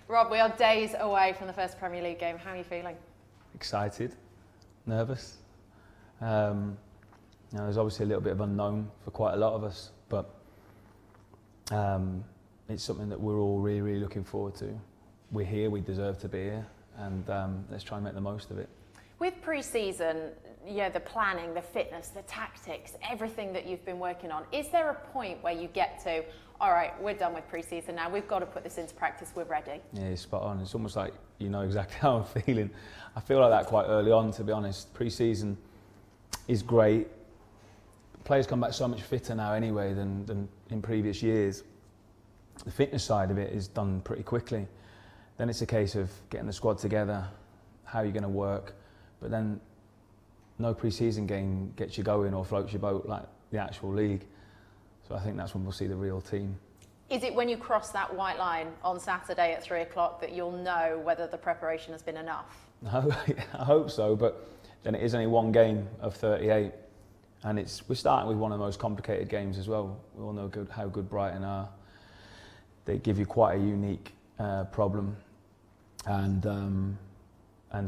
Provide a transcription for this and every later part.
Rob, we are days away from the first Premier League game. How are you feeling? Excited, nervous. There's obviously a little bit of unknown for quite a lot of us, but it's something that we're all really, really looking forward to. We're here, we deserve to be here, and let's try and make the most of it. With pre-season, the planning, the fitness, the tactics, everything that you've been working on, is there a point where you get to, all right, we're done with pre-season now, we've got to put this into practice, we're ready? Yeah, it's spot on. It's almost like you know exactly how I'm feeling. I feel like that quite early on, to be honest. Pre-season is great. Players come back so much fitter now anyway than in previous years. The fitness side of it is done pretty quickly. Then it's a case of getting the squad together, how you're going to work, but then no pre-season game gets you going or floats your boat like the actual league. So I think that's when we'll see the real team. Is it when you cross that white line on Saturday at 3 o'clock that you'll know whether the preparation has been enough? No, I hope so, but then it is only one game of 38, and we're starting with one of the most complicated games as well. We all know how good Brighton are. They give you quite a unique problem, and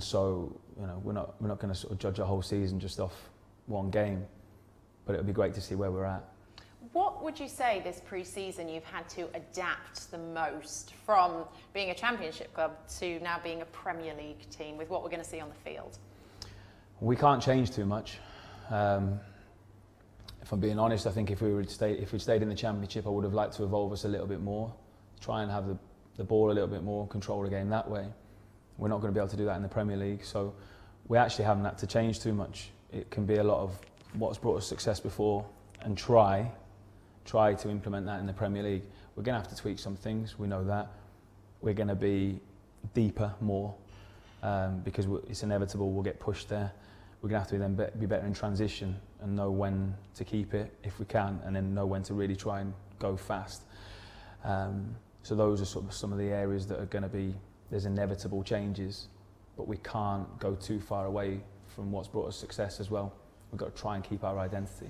so we're not going to sort of judge a whole season just off one game, but it would be great to see where we're at. What would you say this pre-season you've had to adapt the most from being a Championship club to now being a Premier League team with what we're going to see on the field? We can't change too much. If I'm being honest, I think if we'd stayed in the Championship, I would have liked to evolve us a little bit more, try and have the ball a little bit more, control the game that way. We're not going to be able to do that in the Premier League, so we actually haven't had to change too much. It can be a lot of what's brought us success before and try to implement that in the Premier League. We're going to have to tweak some things, we know that. We're going to be deeper more because it's inevitable we'll get pushed there. We're going to have to be better in transition and know when to keep it if we can, and then know when to really try and go fast. So those are sort of some of the areas that are going to be, there's inevitable changes, but we can't go too far away from what's brought us success as well. We've got to try and keep our identity.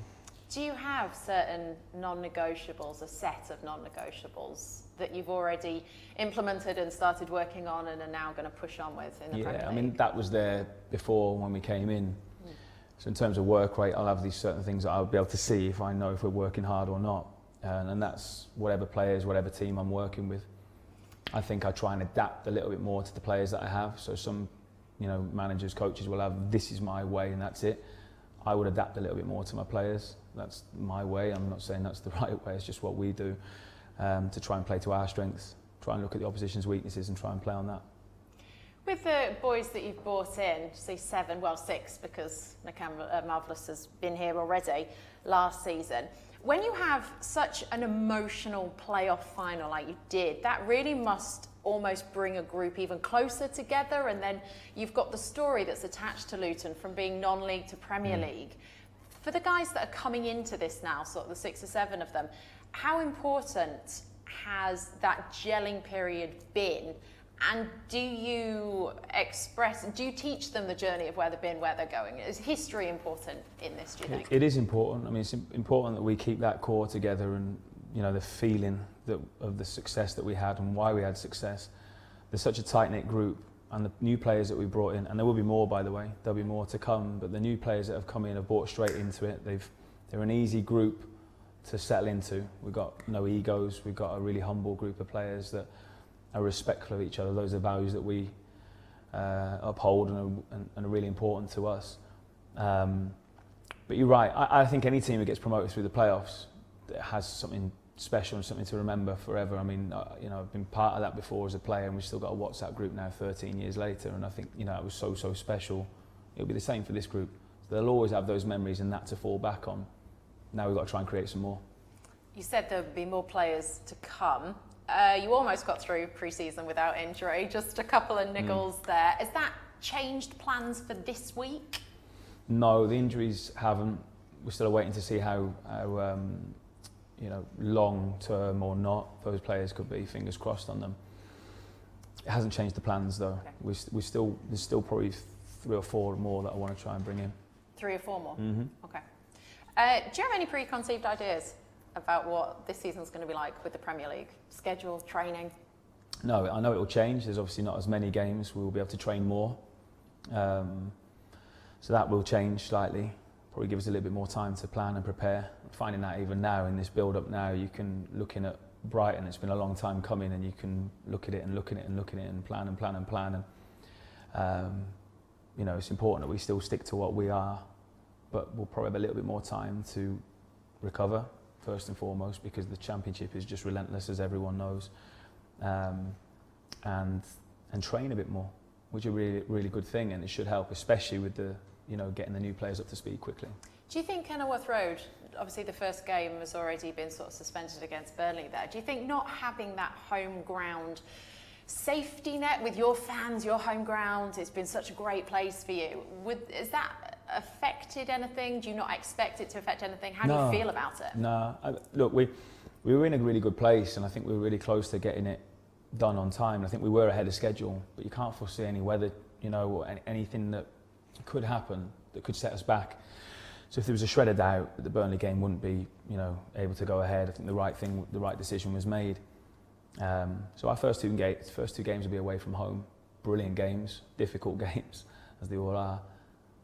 Do you have certain non-negotiables, a set of non-negotiables that you've already implemented and started working on and are now going to push on with in the Premier League? I mean, that was there before when we came in. So in terms of work rate, I'll have these certain things that I'll be able to see if I know if we're working hard or not. And that's whatever players, whatever team I'm working with. I think I try and adapt a little bit more to the players that I have. So some, managers, coaches will have, this is my way and that's it. I would adapt a little bit more to my players. That's my way. I'm not saying that's the right way. It's just what we do to try and play to our strengths. Try and look at the opposition's weaknesses and try and play on that. With the boys that you've brought in, say 7, well 6, because Marvellous has been here already last season. When you have such an emotional playoff final like you did, that really must almost bring a group even closer together, and then you've got the story that's attached to Luton from being non-league to Premier League. For the guys that are coming into this now, sort of the 6 or 7 of them, how important has that gelling period been? And do you teach them the journey of where they've been, where they're going? Is history important in this, do you think? It is important. I mean, it's important that we keep that core together and, the feeling of the success that we had and why we had success. There's such a tight-knit group, and the new players that we brought in, and there will be more, by the way, there'll be more to come, but the new players that have come in have brought straight into it. They're an easy group to settle into. We've got no egos. We've got a really humble group of players that are respectful of each other. Those are values that we uphold and are really important to us. But you're right. I think any team that gets promoted through the playoffs has something special and something to remember forever. I mean, I've been part of that before as a player, and we've still got a WhatsApp group now 13 years later, and I think, it was so special. It'll be the same for this group. So they'll always have those memories and that to fall back on. Now we've got to try and create some more. You said there'll be more players to come. You almost got through pre-season without injury, just a couple of niggles there. Has that changed plans for this week? No, the injuries haven't. We're still waiting to see how long term or not those players could be. Fingers crossed on them. It hasn't changed the plans though. Okay. There's still probably 3 or 4 more that I want to try and bring in. 3 or 4 more. Mm-hmm. Okay. Do you have any preconceived ideas about what this season's going to be like with the Premier League? Schedule, training? No, I know it will change. There's obviously not as many games. We will be able to train more. So that will change slightly. Probably give us a little bit more time to plan and prepare. Finding that even now in this build-up now, you can, looking at Brighton, it's been a long time coming, and you can look at it and look at it and look at it and plan and plan and plan. And you know, it's important that we still stick to what we are, but we'll probably have a little bit more time to recover first and foremost, because the Championship is just relentless, as everyone knows, and train a bit more, which is a really good thing, and it should help, especially with the, you know, getting the new players up to speed quickly. Do you think Kenilworth Road, obviously the first game has already been sort of suspended against Burnley there, do you think not having that home ground safety net with your fans, your home ground, it's been such a great place for you, has that affected anything? Do you not expect it to affect anything? How do you feel about it? No, look, we were in a really good place, and I think we were really close to getting it done on time. I think we were ahead of schedule, but you can't foresee any weather, you know, or anything that could happen that could set us back. So if there was a shred of doubt that the Burnley game wouldn't be, you know, able to go ahead, I think the right decision was made. So our first two games will be away from home. Brilliant games, difficult games, as they all are.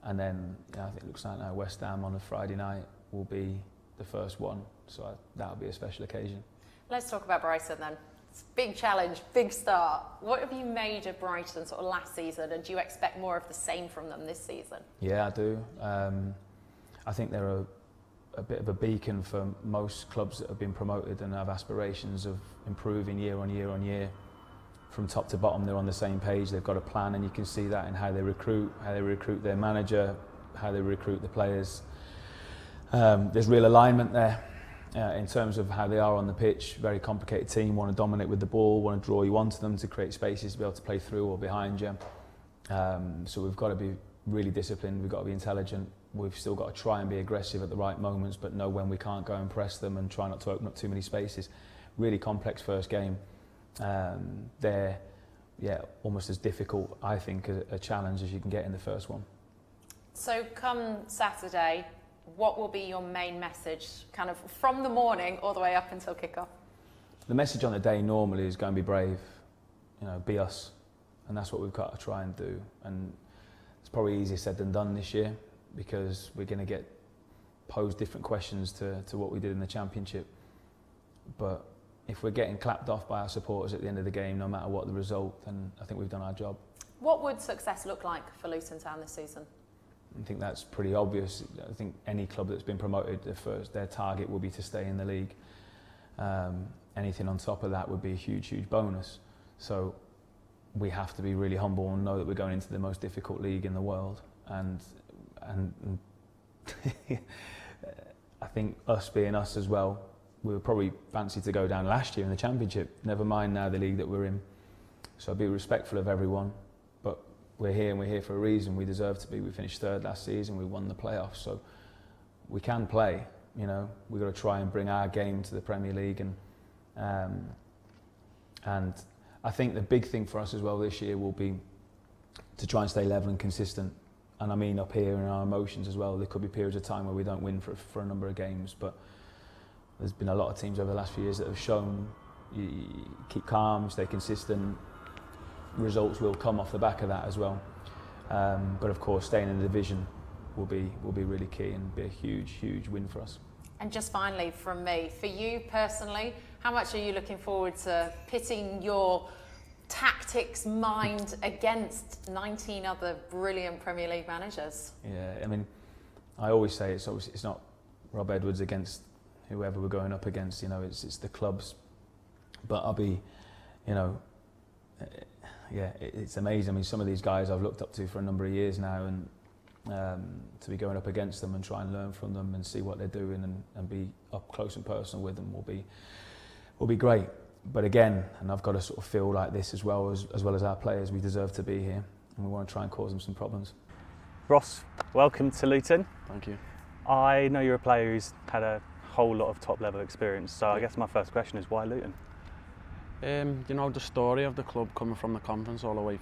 And then, you know, I think it looks like now West Ham on a Friday night will be the first one. So that'll be a special occasion. Let's talk about Brighton then. It's a big challenge, big start. What have you made of Brighton sort of last season, and do you expect more of the same from them this season? Yeah, I do. I think they're a bit of a beacon for most clubs that have been promoted and have aspirations of improving year on year on year. From top to bottom, they're on the same page. They've got a plan, and you can see that in how they recruit their manager, how they recruit the players. There's real alignment there in terms of how they are on the pitch. Very complicated team, want to dominate with the ball, want to draw you onto them to create spaces to be able to play through or behind you. So we've got to be really disciplined, we've got to be intelligent. We've still got to try and be aggressive at the right moments, but know when we can't go and press them, and try not to open up too many spaces. Really complex first game. They're almost as difficult, I think, a challenge as you can get in the first one. So come Saturday, what will be your main message, kind of from the morning all the way up until kick-off? The message on the day normally is go and be brave, you know, be us, and that's what we've got to try and do. And it's probably easier said than done this year, because we're going to get posed different questions to what we did in the Championship. But if we're getting clapped off by our supporters at the end of the game, no matter what the result, then I think we've done our job. What would success look like for Luton Town this season? I think that's pretty obvious. I think any club that's been promoted, their target will be to stay in the league. Anything on top of that would be a huge, huge bonus. So we have to be really humble and know that we're going into the most difficult league in the world. And I think us being us as well, we were probably fancied to go down last year in the Championship, never mind now the league that we're in. So be respectful of everyone, but we're here, and we're here for a reason. We deserve to be. We finished third last season, we won the playoffs, so we can play, you know. We've got to try and bring our game to the Premier League, and I think the big thing for us as well this year will be to try and stay level and consistent. And I mean up here in our emotions as well. There could be periods of time where we don't win for a number of games, but there's been a lot of teams over the last few years that have shown you keep calm, stay consistent. Results will come off the back of that as well. But of course, staying in the division will be really key and be a huge, huge win for us. And just finally from me, for you personally, how much are you looking forward to pitting your tactics mind against 19 other brilliant Premier League managers? Yeah, I mean, I always say it's not Rob Edwards against whoever we're going up against, you know, it's the clubs. But I'll be, you know, yeah, it's amazing. I mean, some of these guys I've looked up to for a number of years now, and to be going up against them and try and learn from them and see what they're doing and be up close and personal with them will be great. But again, and I've got to sort of feel like this as well as our players, we deserve to be here, and we want to try and cause them some problems. Ross, welcome to Luton. Thank you. I know you're a player who's had a whole lot of top level experience, so I guess my first question is, why Luton? You know, the story of the club coming from the conference all the way